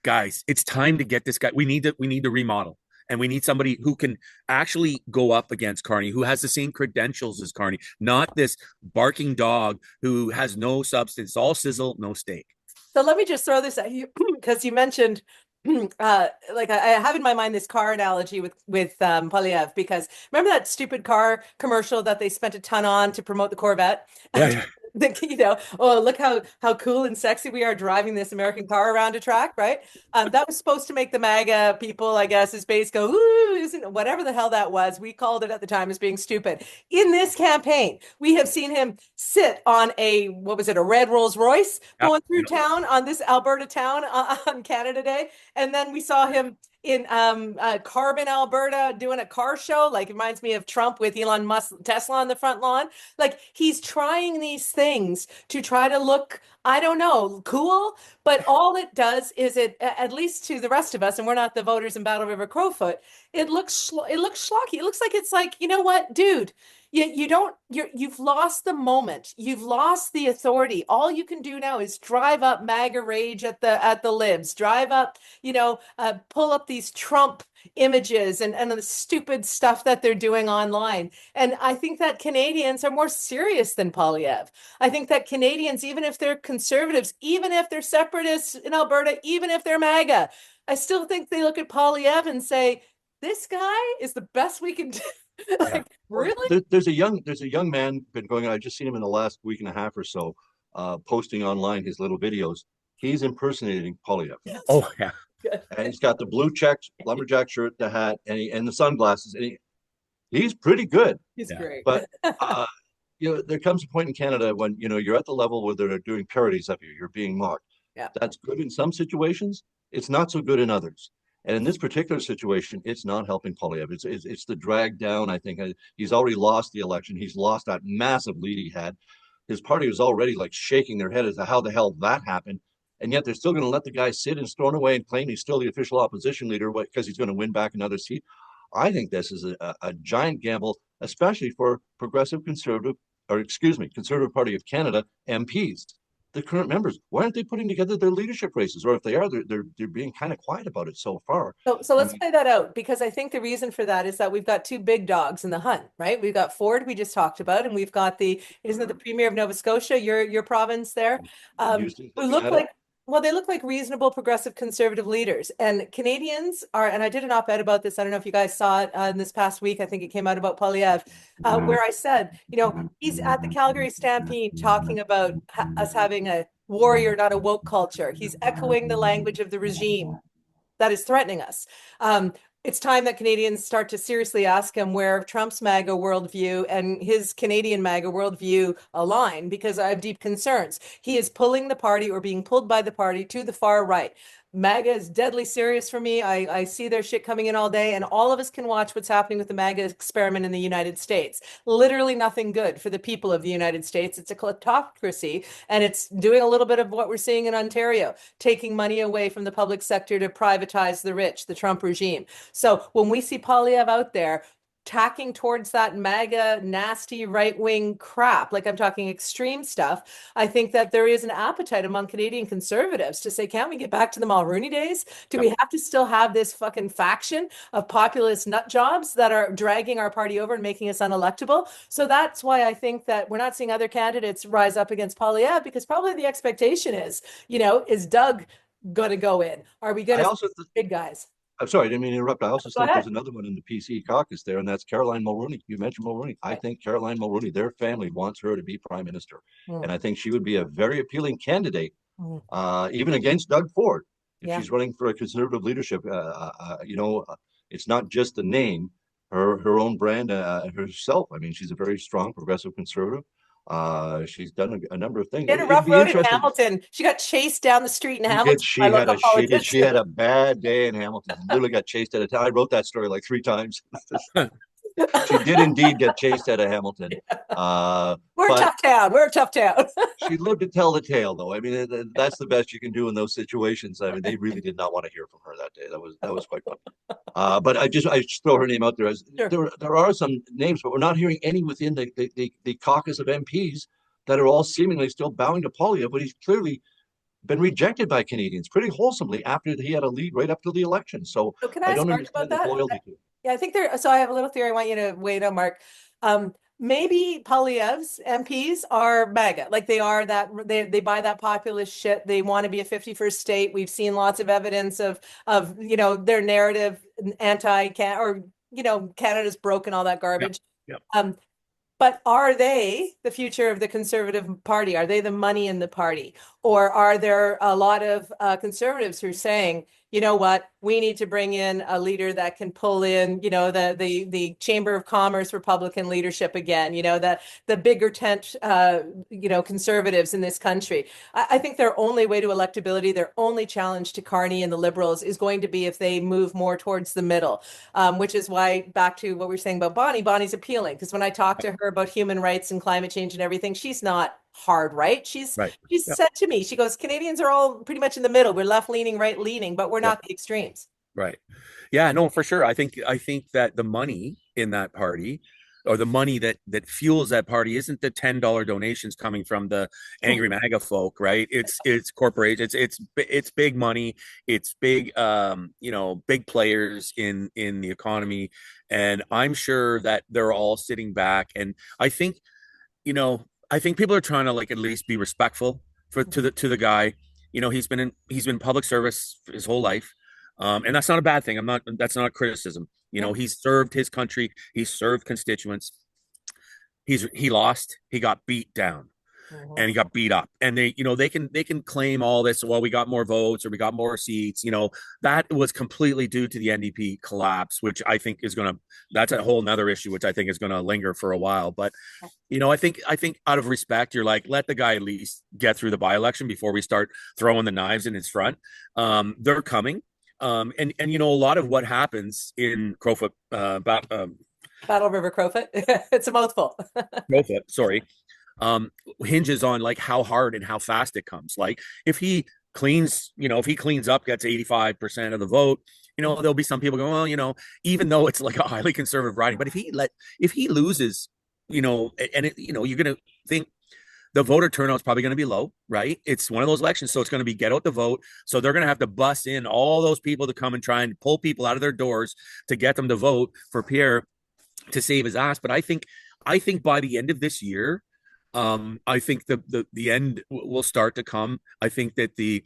S4: guys, it's time to get this guy. We need to remodel. And we need somebody who can actually go up against Carney, who has the same credentials as Carney, not this barking dog who has no substance, all sizzle, no steak.
S2: So let me just throw this at you, because you mentioned, I have in my mind this car analogy with Poilievre, because remember that stupid car commercial that they spent a ton on to promote the Corvette?
S4: Yeah.
S2: Look how cool and sexy we are driving this American car around a track, right? That was supposed to make the MAGA people, I guess, his base go, ooh, isn't whatever the hell that was. We called it at the time as being stupid. In this campaign, we have seen him sit on a red Rolls Royce going through town on this Alberta town on Canada Day. And then we saw him in Carbon, Alberta, doing a car show. Like, it reminds me of Trump with Elon Musk, Tesla on the front lawn. Like, he's trying these things to try to look, I don't know, cool. But all it does is at least to the rest of us, and we're not the voters in Battleriver-Crowfoot, it looks schlocky. It looks like it's like, you know what, dude, you've lost the moment. You've lost the authority. All you can do now is drive up MAGA rage at the libs, drive up, pull up these Trump images and the stupid stuff that they're doing online. And I think that Canadians are more serious than Poilievre. I think that Canadians, even if they're conservatives, even if they're separatists in Alberta, even if they're MAGA, I still think they look at Poilievre and say, this guy is the best we can do. Like, really?
S3: There's a young man been going on. I've just seen him in the last week and a half or so, posting online his little videos. He's impersonating Poilievre.
S2: Yes.
S4: Oh yeah.
S3: And he's got the blue checks, lumberjack shirt, the hat, and the sunglasses. And he's pretty good.
S2: He's great.
S3: But there comes a point in Canada when you're at the level where they're doing parodies of you. You're being mocked.
S2: Yeah.
S3: That's good in some situations. It's not so good in others. And in this particular situation, it's not helping Poilievre. It's the drag down. I think he's already lost the election. He's lost that massive lead he had. His party was already like shaking their head as to how the hell that happened. And yet they're still going to let the guy sit and thrown away and claim he's still the official opposition leader because he's going to win back another seat. I think this is a giant gamble, especially for Conservative Party of Canada MPs. The current members, why aren't they putting together their leadership races? Or if they are, they're being kind of quiet about it so far.
S2: So let's play that out, because I think the reason for that is that we've got two big dogs in the hunt, right? We've got Ford, we just talked about, and we've got isn't it the Premier of Nova Scotia, your province there? They look like reasonable progressive conservative leaders. And Canadians are, and I did an op-ed about this, I don't know if you guys saw it in this past week, I think it came out about Poilievre, where I said, he's at the Calgary Stampede talking about us having a warrior, not a woke culture. He's echoing the language of the regime that is threatening us. It's time that Canadians start to seriously ask him where Trump's MAGA worldview and his Canadian MAGA worldview align, because I have deep concerns. He is pulling the party, or being pulled by the party, to the far right. MAGA is deadly serious for me. I see their shit coming in all day, and all of us can watch what's happening with the MAGA experiment in the United States. Literally nothing good for the people of the United States. It's a kleptocracy, and it's doing a little bit of what we're seeing in Ontario, taking money away from the public sector to privatize the rich, the Trump regime. So when we see Poilievre out there tacking towards that MAGA nasty right-wing crap, like I'm talking extreme stuff, I think that there is an appetite among Canadian Conservatives to say, can't we get back to the Mulroney days? Do we have to still have this fucking faction of populist nut jobs that are dragging our party over and making us unelectable? So that's why I think that we're not seeing other candidates rise up against Poilievre, because probably the expectation is, is Doug going to go in? Are we going to big guys?
S3: I'm sorry, I didn't mean to interrupt. I also
S2: Go
S3: think
S2: ahead.
S3: there's another one in the PC caucus there, and that's Caroline Mulroney. You mentioned Mulroney. I think Caroline Mulroney, their family wants her to be prime minister. And I think she would be a very appealing candidate, even against Doug Ford. If she's running for a conservative leadership, it's not just the name, her own brand herself. I mean, she's a very strong progressive conservative. She's done a number of things.
S2: She had a rough road in Hamilton. She got chased down the street in Hamilton.
S3: She had a bad day in Hamilton. Literally got chased out of town. I wrote that story like 3 times. She did indeed get chased out of Hamilton.
S2: We're a tough town. We're a tough town.
S3: She lived to tell the tale, though. I mean, that's the best you can do in those situations. I mean, they really did not want to hear from her that day. That was quite funny. But I just throw her name out there as there are some names, but we're not hearing any within the caucus of MPs that are all seemingly still bowing to Poilievre, but he's clearly been rejected by Canadians pretty wholesomely after he had a lead right up to the election. So
S2: can I don't understand the loyalty to it. Yeah, I think so I have a little theory I want you to weigh in, Mark. Maybe Poilievre's MPs are MAGA, like they are that they buy that populist shit. They want to be a 51st state. We've seen lots of evidence of their narrative Canada's broken, all that garbage. Yep. But are they the future of the Conservative Party? Are they the money in the party? Or are there a lot of conservatives who are saying, you know what, we need to bring in a leader that can pull in, the Chamber of Commerce Republican leadership again, the bigger tent, conservatives in this country. I think their only way to electability, their only challenge to Carney and the Liberals is going to be if they move more towards the middle, which is why, back to what we were saying about Bonnie's appealing. Because when I talk to her about human rights and climate change and everything, she's not hard right. She's said to me, she goes, Canadians are all pretty much in the middle. We're left leaning, right leaning, but we're not the extremes.
S4: Right. Yeah, no, for sure. I think that the money in that party, or the money that fuels that party, isn't the $10 donations coming from the angry MAGA folk, right? It's corporations, it's big money, it's big big players in the economy, and I'm sure that they're all sitting back. And I think people are trying to at least be respectful to the guy. He's been public service his whole life. And that's not a bad thing. That's not a criticism. He's served his country. He's served constituents. He lost. He got beat down, and he got beat up. And they can claim all this. Well, we got more votes, or we got more seats. That was completely due to the NDP collapse, which I think that's a whole nother issue, which I think is going to linger for a while. But, I think out of respect, you're like, let the guy at least get through the by-election before we start throwing the knives in his front. They're coming. And a lot of what happens in Crowfoot,
S2: Battleriver-Crowfoot, it's a mouthful.
S4: Crowfoot, sorry, hinges on how hard and how fast it comes. If he cleans up, gets 85% of the vote, there'll be some people going, well, even though it's a highly conservative riding, but if he loses, you're going to think the voter turnout is probably going to be low, right? It's one of those elections, so it's going to be get out the vote. So they're going to have to bus in all those people to come and try and pull people out of their doors to get them to vote for Pierre to save his ass. But I think by the end of this year, I think the end will start to come. I think that the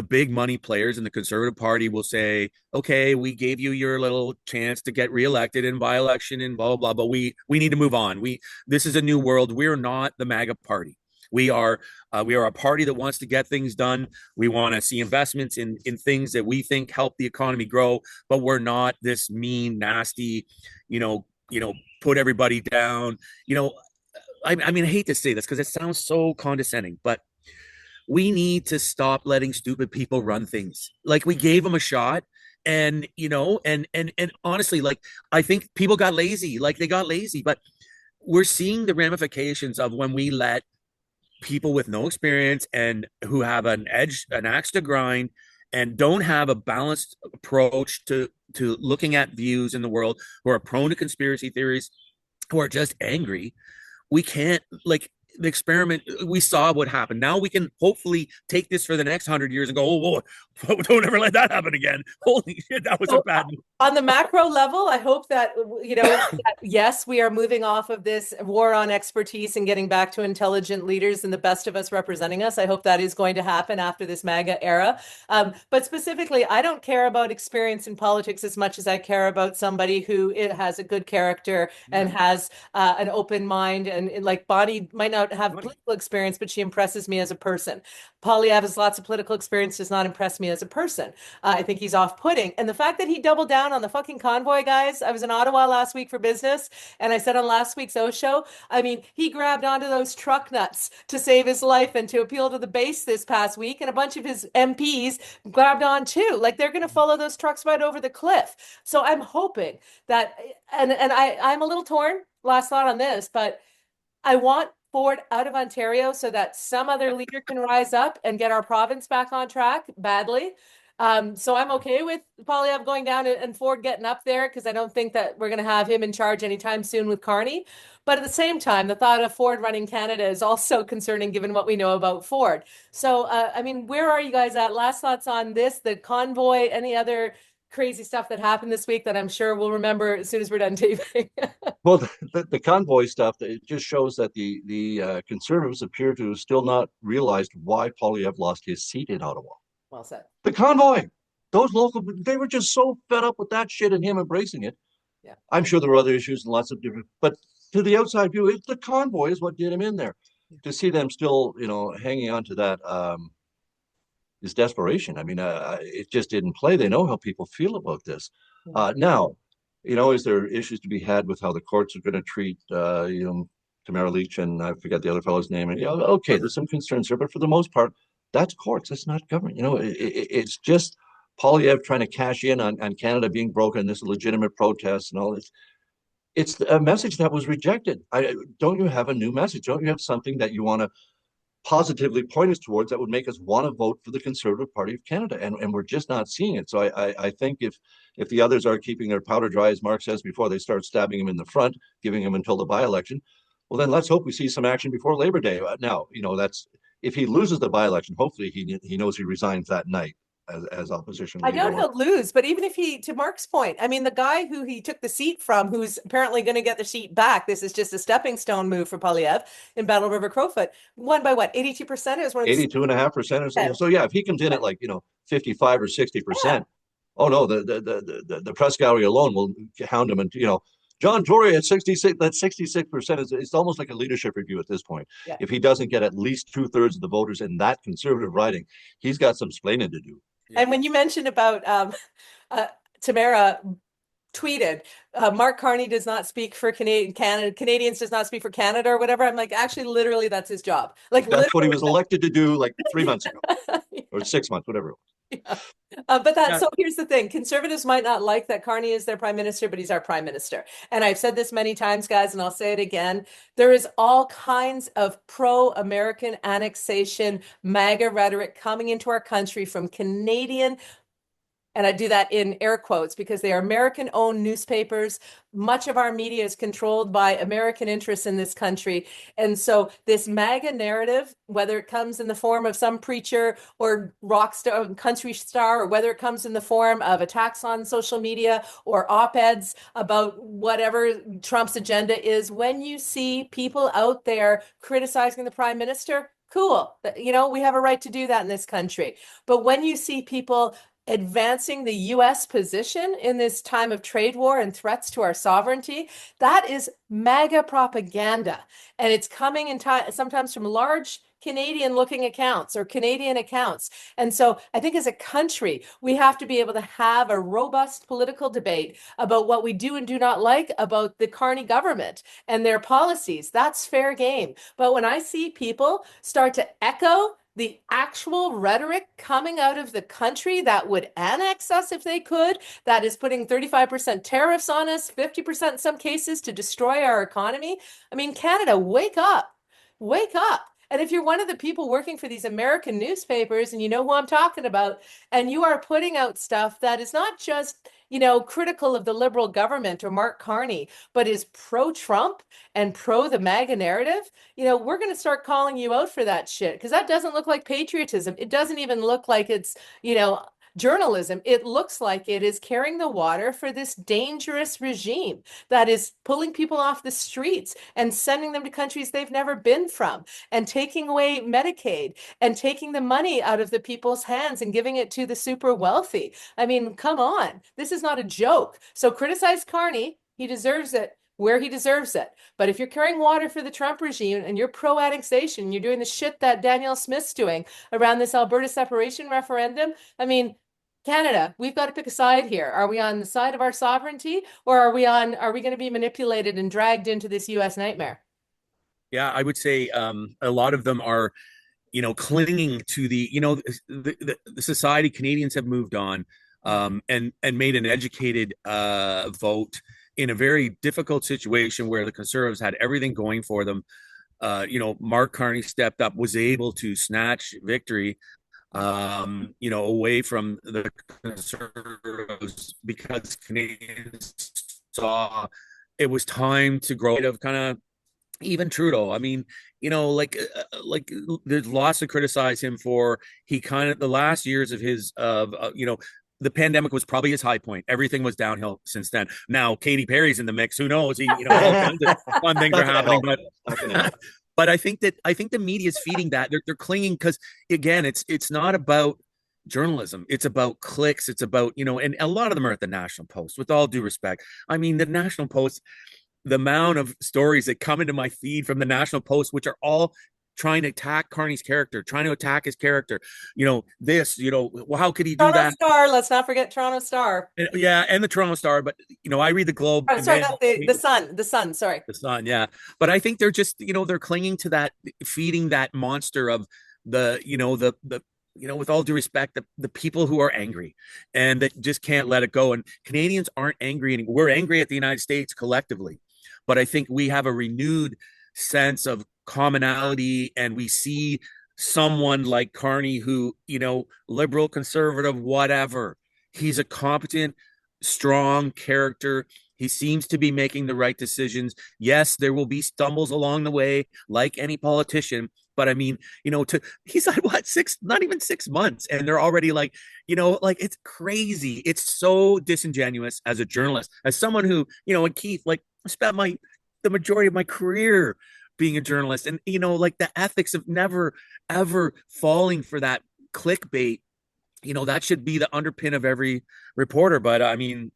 S4: big money players in the Conservative Party will say, okay, we gave you your little chance to get reelected in by-election and blah, blah, blah, but we need to move on. This is a new world. We're not the MAGA party. We are a party that wants to get things done. We want to see investments in things that we think help the economy grow, but we're not this mean, nasty, put everybody down. I mean, I hate to say this because it sounds so condescending, but we need to stop letting stupid people run things. We gave them a shot, and honestly, I think people got lazy. They got lazy, but we're seeing the ramifications of when we let people with no experience and who have an axe to grind and don't have a balanced approach to looking at views in the world, who are prone to conspiracy theories, who are just angry, we can't, like, the experiment, we saw what happened. Now we can hopefully take this for the next 100 years and go, oh, whoa, don't ever let that happen again. Holy shit, that was a bad move.
S2: On the macro level, I hope that, that, yes, we are moving off of this war on expertise and getting back to intelligent leaders and the best of us representing us. I hope that is going to happen after this MAGA era. But specifically, I don't care about experience in politics as much as I care about somebody who has a good character and has an open mind. And like Bonnie might not have political experience, but she impresses me as a person. Poilievre has lots of political experience, does not impress me as a person. I think he's off-putting. And the fact that he doubled down on the fucking convoy, guys. I was in Ottawa last week for business, and I said on last week's OShow, I mean, he grabbed onto those truck nuts to save his life and to appeal to the base this past week, and a bunch of his MPs grabbed on too. Like, they're going to follow those trucks right over the cliff. So I'm hoping that, and I'm a little torn, last thought on this, but I want Ford out of Ontario so that some other leader can rise up and get our province back on track badly. So I'm okay with Poilievre going down and Ford getting up there, because I don't think that we're going to have him in charge anytime soon with Carney. But at the same time, the thought of Ford running Canada is also concerning given what we know about Ford. So, I mean, where are you guys at? Last thoughts on this, the convoy, any other crazy stuff that happened this week that I'm sure we'll remember as soon as we're done taping?
S3: Well, the convoy stuff, it just shows that the Conservatives appear to still not realized why Poilievre lost his seat in Ottawa.
S2: Well said.
S3: The convoy, those local, they were just so fed up with that shit and him embracing it.
S2: Yeah.
S3: I'm sure there were other issues and lots of different, but to the outside view, the convoy is what did him in there. To see them still, hanging on to that is desperation. I mean, it just didn't play. They know how people feel about this. Now, is there issues to be had with how the courts are going to treat, Tamara Leach and I forget the other fellow's name. And okay, there's some concerns there, but for the most part, that's courts. That's not government. It's just Poilievre trying to cash in on Canada being broken, this legitimate protest and all this. It's a message that was rejected. Don't you have a new message? Don't you have something that you want to positively point us towards that would make us want to vote for the Conservative Party of Canada? And we're just not seeing it. So I think if the others are keeping their powder dry, as Mark says, before they start stabbing him in the front, giving him until the by-election, well, then let's hope we see some action before Labor Day. Now, that's if he loses the by-election, hopefully he knows he resigns that night as opposition leader.
S2: I know he'll lose, but even if to Mark's point, I mean, the guy who he took the seat from, who's apparently going to get the seat back, this is just a stepping stone move for Poilievre in Battleriver-Crowfoot, won by what, 82%? It was one of
S3: 82.5% or so. So yeah, if he comes in at 55 or 60%, oh no, the press gallery alone will hound him. And John Tory at 66, that 66% it's almost like a leadership review at this point. Yeah. If he doesn't get at least 2/3 of the voters in that Conservative riding, he's got some splaining to do.
S2: And when you mentioned about Tamara tweeted, Mark Carney does not speak for Canadians does not speak for Canada or whatever. I'm like, actually, literally, that's his job. Like,
S3: that's what he was elected to do 3 months ago or 6 months, whatever it was.
S2: Yeah. So here's the thing. Conservatives might not like that Carney is their prime minister, but he's our prime minister. And I've said this many times, guys, and I'll say it again. There is all kinds of pro-American annexation, MAGA rhetoric coming into our country from Canadian, and I do that in air quotes because they are American-owned newspapers. Much of our media is controlled by American interests in this country. And so this MAGA narrative, whether it comes in the form of some preacher or rock star, country star, or whether it comes in the form of attacks on social media or op-eds about whatever Trump's agenda is, when you see people out there criticizing the prime minister, cool. We have a right to do that in this country. But when you see people advancing the U.S. position in this time of trade war and threats to our sovereignty, that is MAGA propaganda. And it's coming in sometimes from large Canadian-looking accounts or Canadian accounts. And so I think as a country, we have to be able to have a robust political debate about what we do and do not like about the Carney government and their policies. That's fair game. But when I see people start to echo the actual rhetoric coming out of the country that would annex us if they could, that is putting 35% tariffs on us, 50% in some cases to destroy our economy. I mean, Canada, wake up, wake up. And if you're one of the people working for these American newspapers, and you know who I'm talking about, and you are putting out stuff that is not just, critical of the Liberal government or Mark Carney, but is pro-Trump and pro the MAGA narrative, we're going to start calling you out for that shit, because that doesn't look like patriotism. It doesn't even look like it's, journalism. It looks like it is carrying the water for this dangerous regime that is pulling people off the streets and sending them to countries they've never been from, and taking away Medicaid and taking the money out of the people's hands and giving it to the super wealthy. I mean, come on. This is not a joke. So criticize Carney. He deserves it where he deserves it. But if you're carrying water for the Trump regime and you're pro-annexation, you're doing the shit that Danielle Smith's doing around this Alberta separation referendum, I mean, Canada, we've got to pick a side here. Are we on the side of our sovereignty, or are we going to be manipulated and dragged into this US nightmare?
S4: Yeah, I would say a lot of them are, clinging to the society. Canadians have moved on and made an educated vote in a very difficult situation where the Conservatives had everything going for them. Mark Carney stepped up, was able to snatch victory away from the Conservatives, because Canadians saw it was time to grow. Of kind of even Trudeau. I mean, there's lots to criticize him for. He kind of, the last years of his the pandemic was probably his high point. Everything was downhill since then. Now Katy Perry's in the mix. Who knows? All kinds of fun things are happening, but I think the media is feeding that. They're clinging because, again, it's not about journalism. It's about clicks. It's about, and a lot of them are at the National Post, with all due respect. I mean, the National Post, the amount of stories that come into my feed from the National Post, which are all trying to attack Carney's character, trying to attack his character. Well, how could he do
S2: Toronto
S4: that?
S2: Star, let's not forget Toronto Star.
S4: And the Toronto Star, but I read the Globe.
S2: Oh, sorry, not the Sun, sorry.
S4: The Sun, yeah. But I think they're just, they're clinging to that, feeding that monster of the with all due respect, the people who are angry and that just can't let it go. And Canadians aren't angry anymore. We're angry at the United States collectively, but I think we have a renewed sense of commonality, and we see someone like Carney who, liberal, conservative, whatever, he's a competent, strong character. He seems to be making the right decisions. Yes, there will be stumbles along the way, like any politician. But I mean, he's at not even 6 months, and they're already like, it's crazy. It's so disingenuous as a journalist, as someone who, and Keith, spent the majority of my career being a journalist, and the ethics of never ever falling for that clickbait. That should be the underpin of every reporter. But I mean,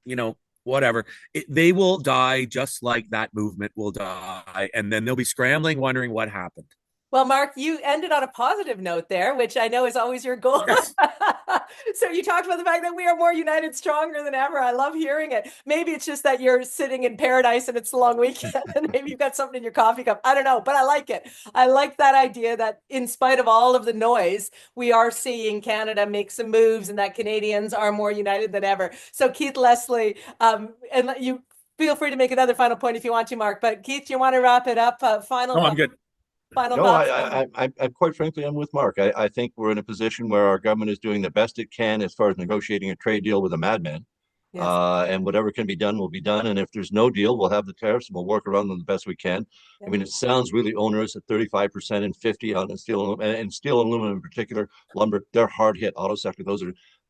S4: whatever, they will die just like that movement will die, and then they'll be scrambling, wondering what happened.
S2: Well, Mark, you ended on a positive note there, which I know is always your goal. Yes. So you talked about the fact that we are more united, stronger than ever. I love hearing it. Maybe it's just that you're sitting in paradise and it's a long weekend and maybe you've got something in your coffee cup. I don't know, but I like it. I like that idea that in spite of all of the noise, we are seeing Canada make some moves and that Canadians are more united than ever. So Keith Leslie, and you feel free to make another final point if you want to, Mark. But Keith, you want to wrap it up?
S4: No, I'm good.
S3: No, I quite frankly, I'm with Mark. I think we're in a position where our government is doing the best it can as far as negotiating a trade deal with a madman. Yes. And whatever can be done will be done. And if there's no deal, we'll have the tariffs and we'll work around them the best we can. Yeah. I mean, it sounds really onerous at 35% and 50% on steel and aluminum in particular, lumber. They're hard hit. Auto sector,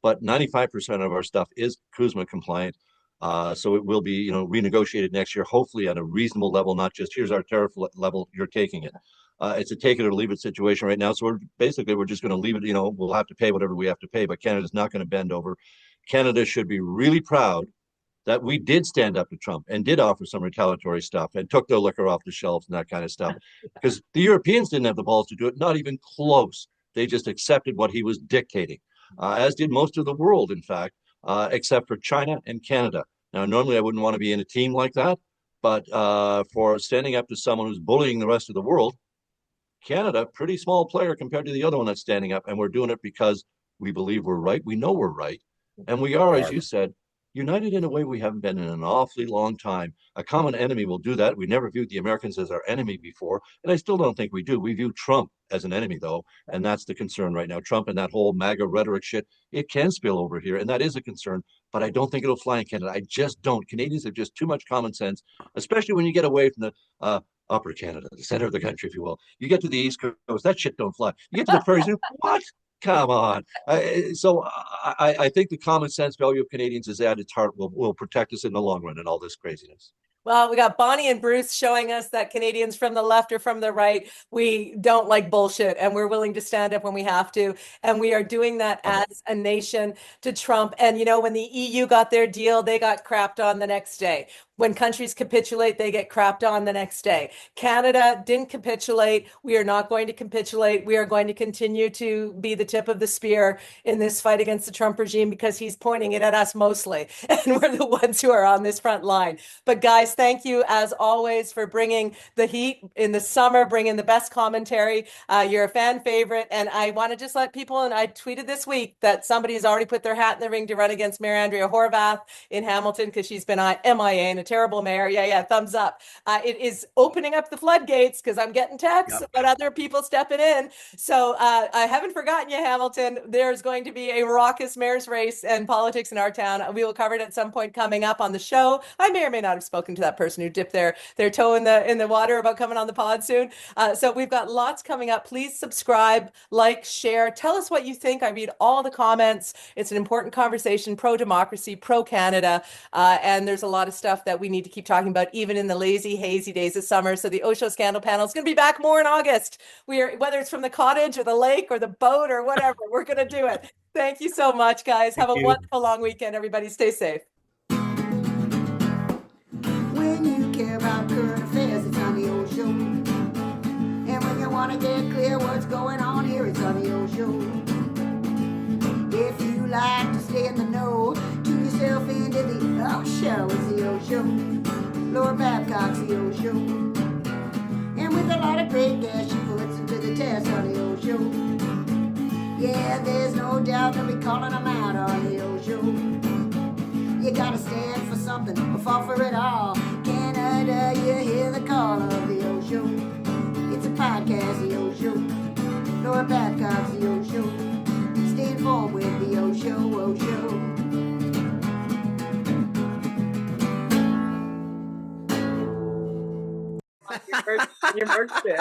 S3: but 95% of our stuff is CUSMA compliant. So it will be, renegotiated next year, hopefully at a reasonable level, not just here's our tariff level, you're taking it. It's a take it or leave it situation right now. So we're just going to leave it. We'll have to pay whatever we have to pay, but Canada's not going to bend over. Canada should be really proud that we did stand up to Trump and did offer some retaliatory stuff and took their liquor off the shelves and that kind of stuff, because the Europeans didn't have the balls to do it, not even close. They just accepted what he was dictating, as did most of the world, in fact, except for China and Canada. Now, normally I wouldn't want to be in a team like that, but for standing up to someone who's bullying the rest of the world, Canada, pretty small player compared to the other one that's standing up. And we're doing it because we believe we're right. We know we're right. And we are, as you said, united in a way we haven't been in an awfully long time. A common enemy will do that. We never viewed the Americans as our enemy before, and I still don't think we do. We view Trump as an enemy, though, and that's the concern right now. Trump and that whole MAGA rhetoric shit, it can spill over here, and that is a concern, but I don't think it'll fly in Canada. I just don't. Canadians have just too much common sense, especially when you get away from the upper Canada, the center of the country, if you will. You get to the East Coast, that shit don't fly. You get to the prairies, what? Come on. I think the common sense value of Canadians is at its heart will protect us in the long run in all this craziness.
S2: Well, we got Bonnie and Bruce showing us that Canadians from the left or from the right, we don't like bullshit and we're willing to stand up when we have to. And we are doing that as a nation to Trump. And, you know, when the EU got their deal, they got crapped on the next day. When countries capitulate, they get crapped on the next day. Canada didn't capitulate. We are not going to capitulate. We are going to continue to be the tip of the spear in this fight against the Trump regime because he's pointing it at us mostly. And we're the ones who are on this front line. But guys, thank you as always for bringing the heat in the summer, bringing the best commentary. You're a fan favorite. And I want to just let people, and I tweeted this week that somebody has already put their hat in the ring to run against Mayor Andrea Horwath in Hamilton because she's been MIA in a terrible mayor. Yeah, thumbs up. It is opening up the floodgates because I'm getting texts about other people stepping in. So I haven't forgotten you, Hamilton. There's going to be a raucous mayor's race and politics in our town. We will cover it at some point coming up on the show. I may or may not have spoken to that person who dipped their toe in the water about coming on the pod soon. So we've got lots coming up. Please subscribe, like, share. Tell us what you think. I read all the comments. It's an important conversation, pro-democracy, pro-Canada. And there's a lot of stuff that we need to keep talking about, even in the lazy, hazy days of summer. So the OShow Scandal Panel is going to be back more in August. Whether it's from the cottage or the lake or the boat or whatever, we're going to do it. Thank you so much, guys. Have a wonderful long weekend, everybody. Stay safe.
S1: When you care about current affairs, it's on the OShow. And when you want to get clear what's going on here, it's on the OShow. If you like to stay in the know, tune yourself into the OShow. It's the OShow. Laura Babcock's the OShow. And with a lot of great gas, she puts it to the test on the OShow. Yeah, there's no doubt they'll be calling them out on the OShow. You gotta stand for something or fall for it all. Canada, you hear the call of the OShow. It's a podcast, the OShow. Laura Babcock's the OShow. Stay informed with the OShow, OShow.
S2: Your merch bid.